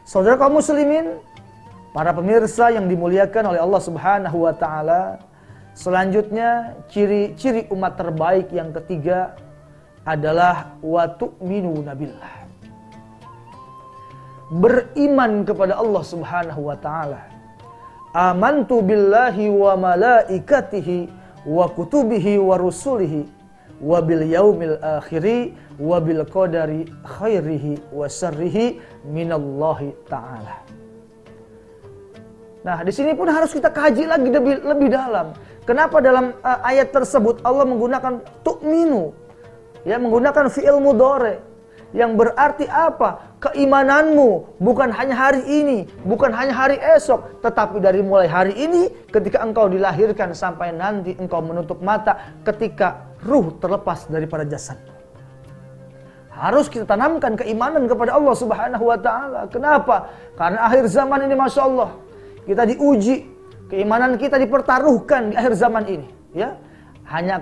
Saudara kaum muslimin, para pemirsa yang dimuliakan oleh Allah Subhanahu wa taala, selanjutnya ciri-ciri umat terbaik yang ketiga adalah wa tu'minuna billah. Beriman kepada Allah Subhanahu wa taala. Amantu billahi wa malaikatihi wa kutubihi wa rusulihi wa bil yaumil akhiri wa bil qadari khairihi wa syarrihi minallahi ta'ala. Nah, di sini pun harus kita kaji lagi lebih dalam. Kenapa dalam ayat tersebut Allah menggunakan tu'minu, ya, menggunakan fi'il mudhari yang berarti apa? Keimananmu bukan hanya hari ini, bukan hanya hari esok, tetapi dari mulai hari ini ketika engkau dilahirkan sampai nanti engkau menutup mata, ketika ruh terlepas daripada jasad. Harus kita tanamkan keimanan kepada Allah Subhanahu wa taala. Kenapa? Karena akhir zaman ini Masya Allah, kita diuji, keimanan kita dipertaruhkan di akhir zaman ini, ya. Hanya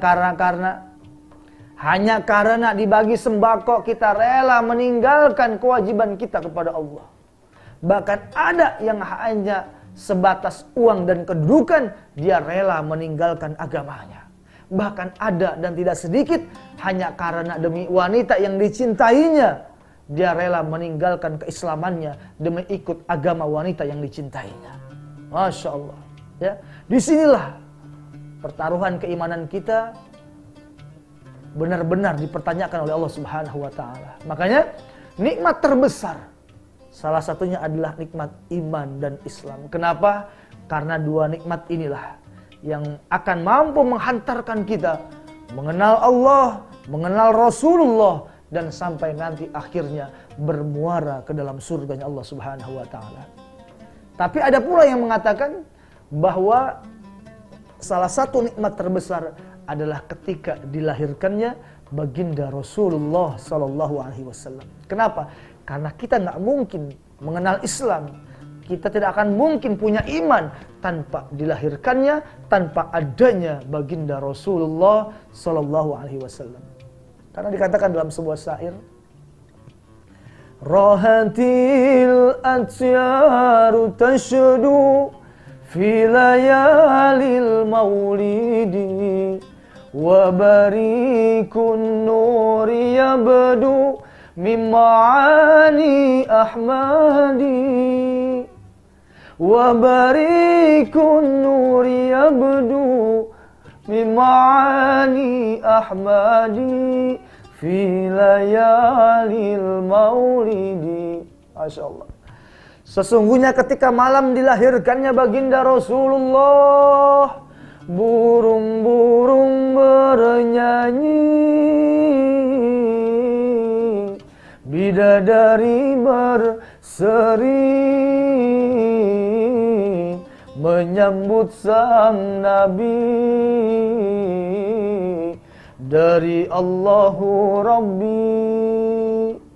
karena dibagi sembako kita rela meninggalkan kewajiban kita kepada Allah. Bahkan ada yang hanya sebatas uang dan kedudukan, dia rela meninggalkan agamanya. Bahkan ada dan tidak sedikit hanya karena demi wanita yang dicintainya, dia rela meninggalkan keislamannya demi ikut agama wanita yang dicintainya. Masya Allah, ya. Disinilah pertaruhan keimanan kita benar-benar dipertanyakan oleh Allah Subhanahu wa taala. Makanya nikmat terbesar salah satunya adalah nikmat iman dan Islam. Kenapa? Karena dua nikmat inilah yang akan mampu menghantarkan kita mengenal Allah, mengenal Rasulullah, dan sampai nanti akhirnya bermuara ke dalam surganya Allah Subhanahu wa taala. Tapi ada pula yang mengatakan bahwa salah satu nikmat terbesar adalah ketika dilahirkannya baginda Rasulullah sallallahu alaihi wasallam. Kenapa? Karena kita nggak mungkin mengenal Islam, kita tidak akan mungkin punya iman tanpa dilahirkannya, tanpa adanya baginda Rasulullah sallallahu alaihi wasallam. Karena dikatakan dalam sebuah syair, Rahatil atyaru tashdu fi layalil maulidi wa barikun nuri yabdu mim'ani ahmadi wa barikun nuri yabdu mim'ani ahmadi fi layalil maulidi. Masya Allah. Sesungguhnya ketika malam dilahirkannya baginda Rasulullah, burung-burung bernyanyi, bidadari berseri, menyambut sang Nabi dari Allahu Rabbi.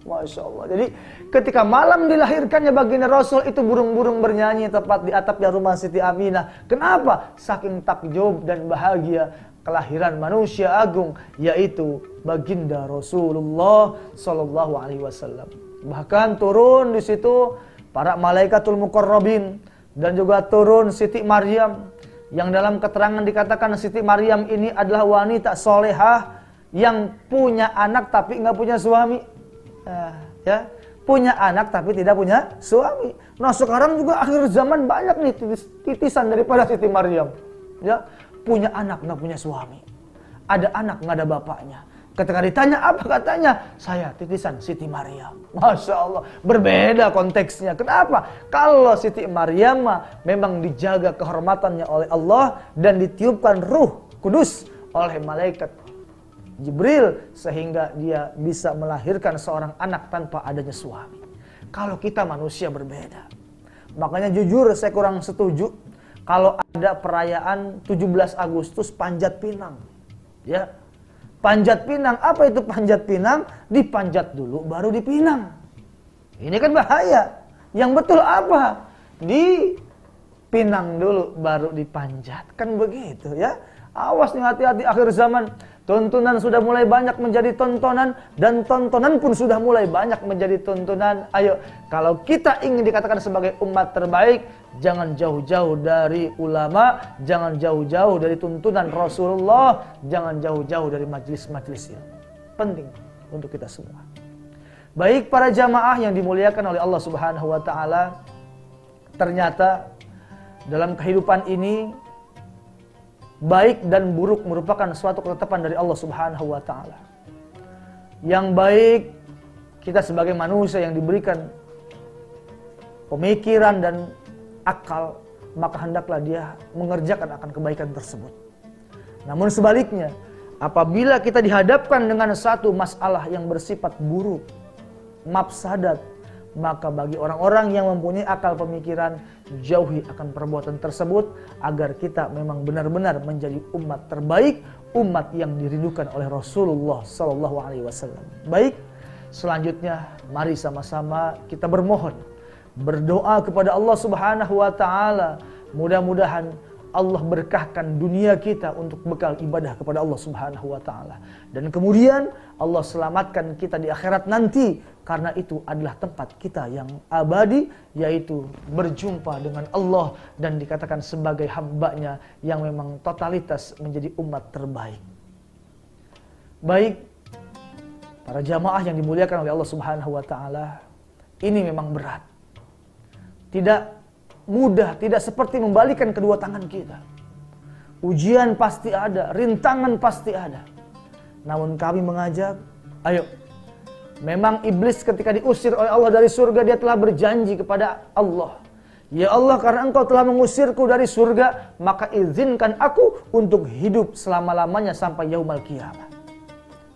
Masya Allah. Jadi ketika malam dilahirkannya baginda Rasul itu burung-burung bernyanyi tepat di atapnya rumah Siti Aminah. Kenapa? Saking takjub dan bahagia kelahiran manusia agung, yaitu baginda Rasulullah sallallahu alaihi wasallam. Bahkan turun di situ para malaikatul muqarrabin dan juga turun Siti Maryam, yang dalam keterangan dikatakan Siti Maryam ini adalah wanita solehah yang punya anak tapi nggak punya suami. Ya, punya anak tapi tidak punya suami. Nah, sekarang juga akhir zaman banyak nih titisan daripada Siti Maryam. Ya, punya anak nggak punya suami. Ada anak nggak ada bapaknya. Ketika ditanya apa katanya, saya titisan Siti Maryam. Masya Allah, berbeda konteksnya. Kenapa? Kalau Siti Maryam memang dijaga kehormatannya oleh Allah dan ditiupkan ruh kudus oleh malaikat Jibril sehingga dia bisa melahirkan seorang anak tanpa adanya suami. Kalau kita manusia berbeda. Makanya jujur saya kurang setuju kalau ada perayaan 17 Agustus Panjat Pinang. Ya. Panjat Pinang, apa itu panjat pinang? Dipanjat dulu baru dipinang. Ini kan bahaya. Yang betul apa? Dipinang dulu baru dipanjat. Kan begitu ya. Awas nih, hati-hati akhir zaman. Tuntunan sudah mulai banyak menjadi tontonan, dan tontonan pun sudah mulai banyak menjadi tuntunan. Ayo, kalau kita ingin dikatakan sebagai umat terbaik, jangan jauh-jauh dari ulama, jangan jauh-jauh dari tuntunan Rasulullah, jangan jauh-jauh dari majelis-majelis ilmu. Penting untuk kita semua. Baik para jamaah yang dimuliakan oleh Allah Subhanahu wa taala, ternyata dalam kehidupan ini baik dan buruk merupakan suatu ketetapan dari Allah Subhanahu wa taala. Yang baik, kita sebagai manusia yang diberikan pemikiran dan akal, maka hendaklah dia mengerjakan akan kebaikan tersebut. Namun sebaliknya, apabila kita dihadapkan dengan satu masalah yang bersifat buruk, mafsadat, maka bagi orang-orang yang mempunyai akal pemikiran, jauhi akan perbuatan tersebut agar kita memang benar-benar menjadi umat terbaik, umat yang dirindukan oleh Rasulullah sallallahu alaihi wasallam. Baik, selanjutnya mari sama-sama kita bermohon, berdoa kepada Allah Subhanahu wa taala. Mudah-mudahan Allah berkahkan dunia kita untuk bekal ibadah kepada Allah Subhanahu wa taala, dan kemudian Allah selamatkan kita di akhirat nanti, karena itu adalah tempat kita yang abadi, yaitu berjumpa dengan Allah dan dikatakan sebagai hamba-Nya yang memang totalitas menjadi umat terbaik. Baik, para jamaah yang dimuliakan oleh Allah Subhanahu wa taala, ini memang berat. Tidak mudah, tidak seperti membalikan kedua tangan kita. Ujian pasti ada, rintangan pasti ada. Namun kami mengajak, ayo. Memang iblis ketika diusir oleh Allah dari surga, dia telah berjanji kepada Allah, ya Allah, karena Engkau telah mengusirku dari surga, maka izinkan aku untuk hidup selama-lamanya sampai yaumul qiyamah.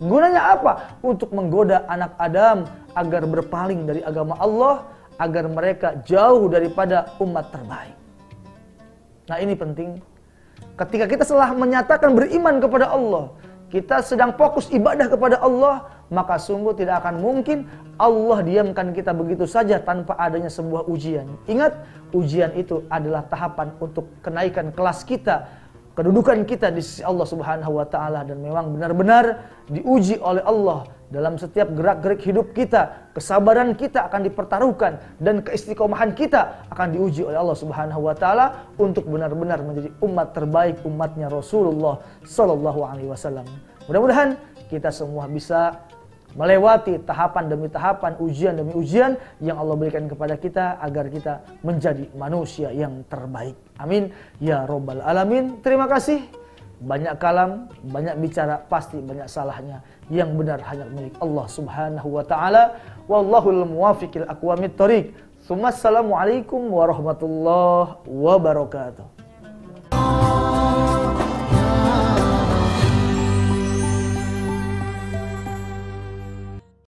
Gunanya apa? Untuk menggoda anak Adam agar berpaling dari agama Allah, agar mereka jauh daripada umat terbaik. Nah, ini penting. Ketika kita telah menyatakan beriman kepada Allah, kita sedang fokus ibadah kepada Allah, maka sungguh tidak akan mungkin Allah diamkan kita begitu saja tanpa adanya sebuah ujian. Ingat, ujian itu adalah tahapan untuk kenaikan kelas kita, kedudukan kita di sisi Allah Subhanahu wa taala, dan memang benar-benar diuji oleh Allah dalam setiap gerak-gerik hidup kita. Kesabaran kita akan dipertaruhkan dan keistiqomahan kita akan diuji oleh Allah Subhanahu wa taala untuk benar-benar menjadi umat terbaik, umatnya Rasulullah sallallahu alaihi wasallam. Mudah-mudahan kita semua bisa melewati tahapan demi tahapan, ujian demi ujian yang Allah berikan kepada kita agar kita menjadi manusia yang terbaik. Amin ya rabbal alamin. Terima kasih. Banyak kalam, banyak bicara, pasti banyak salahnya. Yang benar hanya milik Allah Subhanahu wa taala. Wallahul muwaffiqil aqwamit thoriq. Assalamualaikum warahmatullahi wabarakatuh.